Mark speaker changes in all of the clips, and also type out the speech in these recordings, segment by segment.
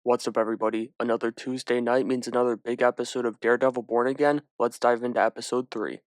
Speaker 1: What's up, everybody? Another Tuesday night means another big episode of Daredevil Born Again. Let's dive into episode 3.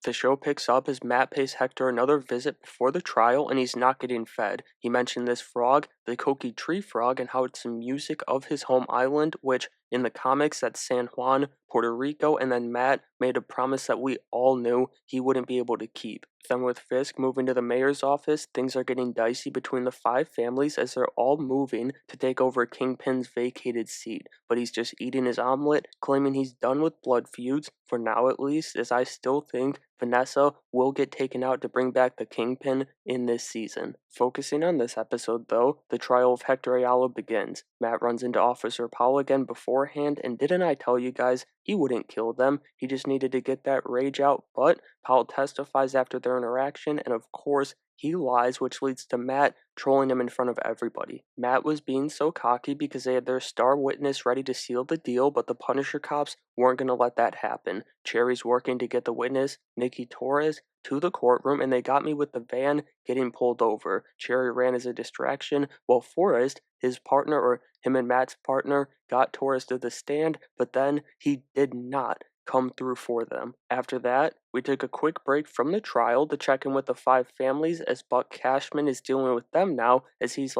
Speaker 1: The show picks up as Matt pays Hector another visit before the trial, and he's not getting fed. He mentioned this frog, the Coqui Tree Frog, and how it's the music of his home island, which in the comics that's San Juan, Puerto Rico, and then Matt made a promise that we all knew he wouldn't be able to keep. Then with Fisk moving to the mayor's office, things are getting dicey between the 5 families as they're all moving to take over Kingpin's vacated seat. But he's just eating his omelet, claiming he's done with blood feuds, for now at least, as I still think Vanessa will get taken out to bring back the Kingpin in this season. Focusing on this episode though, the trial of Hector Ayala begins. Matt runs into Officer Paul again beforehand, and didn't I tell you guys he wouldn't kill them? He just needed to get that rage out, but Paul testifies after their interaction, and of course, he lies, which leads to Matt trolling him in front of everybody. Matt was being so cocky because they had their star witness ready to seal the deal, but the Punisher cops weren't going to let that happen. Cherry's working to get the witness, Nikki Torres, to the courtroom, and they got me with the van getting pulled over. Cherry ran as a distraction, while Forrest, his partner, or him and Matt's partner, got Torres to the stand, but then he did not come through for them. After that, we took a quick break from the trial to check in with the 5 families as Buck Cashman is dealing with them now, as he's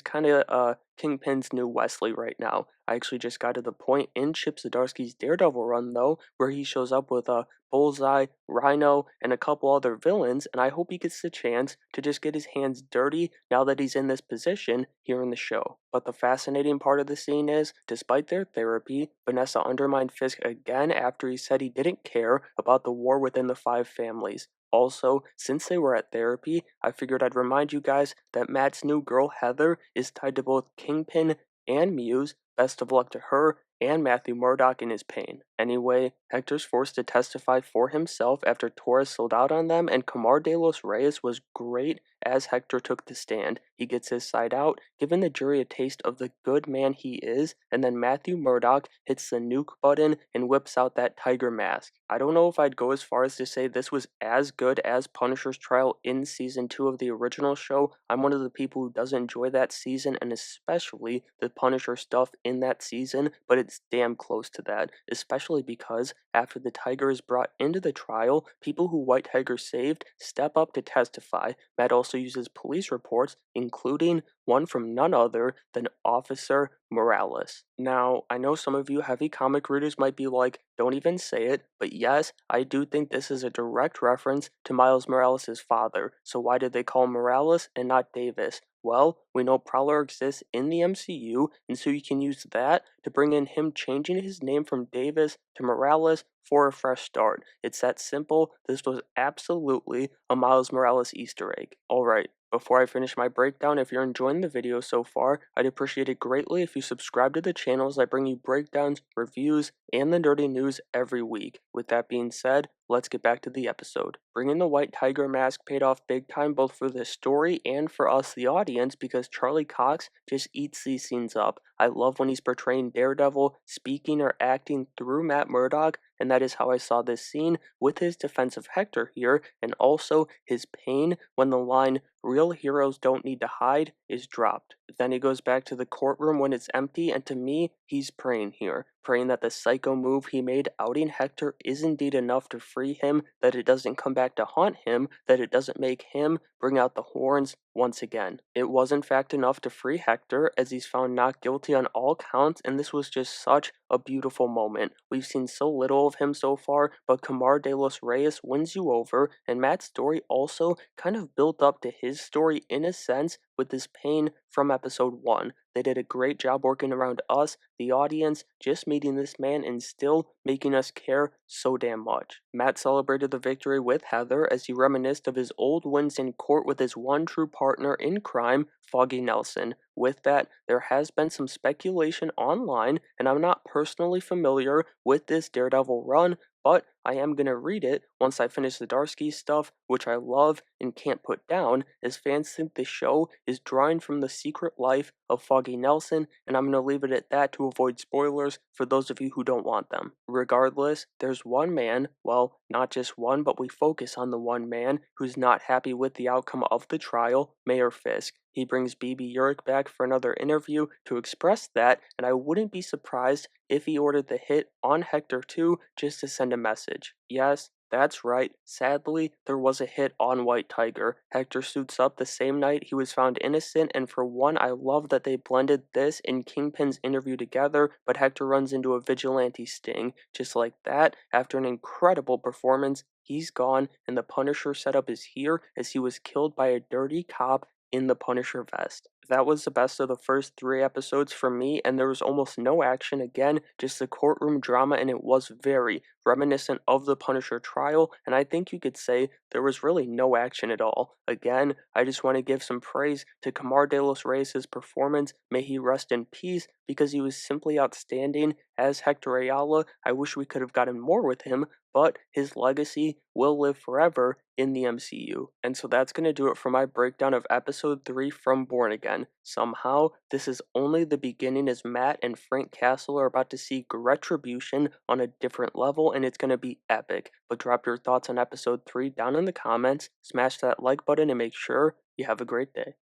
Speaker 1: kind of Kingpin's new Wesley right now. I actually just got to the point in Chip Zdarsky's Daredevil run though, where he shows up with a Bullseye, Rhino, and a couple other villains, and I hope he gets the chance to just get his hands dirty now that he's in this position here in the show. But the fascinating part of the scene is, despite their therapy, Vanessa undermined Fisk again after he said he didn't care about the war within the 5 families. Also, since they were at therapy, I figured I'd remind you guys that Matt's new girl Heather is tied to both Kingpin and Muse. Best of luck to her and Matthew Murdock in his pain. Anyway, Hector's forced to testify for himself after Torres sold out on them, and Camar de los Reyes was great as Hector took the stand. He gets his side out, giving the jury a taste of the good man he is, and then Matthew Murdock hits the nuke button and whips out that tiger mask. I don't know if I'd go as far as to say this was as good as Punisher's trial in season 2 of the original show. I'm one of the people who doesn't enjoy that season, and especially the Punisher stuff in that season, but it's damn close to that, especially because after the tiger is brought into the trial, people who White Tiger saved step up to testify. Matt also uses police reports, including one from none other than Officer Morales. Now, I know some of you heavy comic readers might be like, don't even say it, but yes, I do think this is a direct reference to Miles Morales' father. So why did they call him Morales and not Davis? Well, we know Prowler exists in the MCU, and so you can use that to bring in him changing his name from Davis to Morales for a fresh start. It's that simple. This was absolutely a Miles Morales Easter egg. Alright, before I finish my breakdown, if you're enjoying the video so far, I'd appreciate it greatly if you subscribe to the channel as I bring you breakdowns, reviews, and the nerdy news every week. With that being said, let's get back to the episode. Bringing the White Tiger mask paid off big time both for the story and for us the audience because Charlie Cox just eats these scenes up. I love when he's portraying Daredevil, speaking or acting through Matt Murdock, and that is how I saw this scene with his defense of Hector here, and also his pain when the line, "Real heroes don't need to hide," is dropped. Then he goes back to the courtroom when it's empty, and to me, he's praying here. Praying that the psycho move he made outing Hector is indeed enough to free him, that it doesn't come back to haunt him, that it doesn't make him bring out the horns once again. It was in fact enough to free Hector, as he's found not guilty on all counts, and this was just such a beautiful moment. We've seen so little of him so far, but Camar de los Reyes wins you over, and Matt's story also kind of built up to his story in a sense with this pain from episode 1. They did a great job working around us, the audience, just meeting this man and still making us care so damn much. Matt celebrated the victory with Heather as he reminisced of his old wins in court with his one true partner in crime, Foggy Nelson. With that, there has been some speculation online, and I'm not personally familiar with this Daredevil run, but I am going to read it once I finish the Zdarsky stuff, which I love and can't put down, as fans think the show is drawing from the secret life of Foggy Nelson, and I'm going to leave it at that to avoid spoilers for those of you who don't want them. Regardless, there's one man, well, not just one, but we focus on the one man who's not happy with the outcome of the trial, Mayor Fisk. He brings BB Urick back for another interview to express that, and I wouldn't be surprised if he ordered the hit on Hector too, just to send a message. Yes, that's right. Sadly, there was a hit on White Tiger. Hector suits up the same night he was found innocent, and for one, I love that they blended this and Kingpin's interview together, but Hector runs into a vigilante sting. Just like that, after an incredible performance, he's gone, and the Punisher setup is here as he was killed by a dirty cop in the Punisher vest. That was the best of the first 3 episodes for me, and there was almost no action again, just the courtroom drama, and it was very reminiscent of the Punisher trial, and I think you could say there was really no action at all. Again, I just want to give some praise to Kamar de los Reyes' performance. May he rest in peace, because he was simply outstanding as Hector Ayala. I wish we could have gotten more with him, but his legacy will live forever in the MCU. And so that's going to do it for my breakdown of episode 3 from Born Again. Somehow, this is only the beginning as Matt and Frank Castle are about to seek retribution on a different level, and it's going to be epic. But drop your thoughts on episode 3 down in the comments, smash that like button, and make sure you have a great day.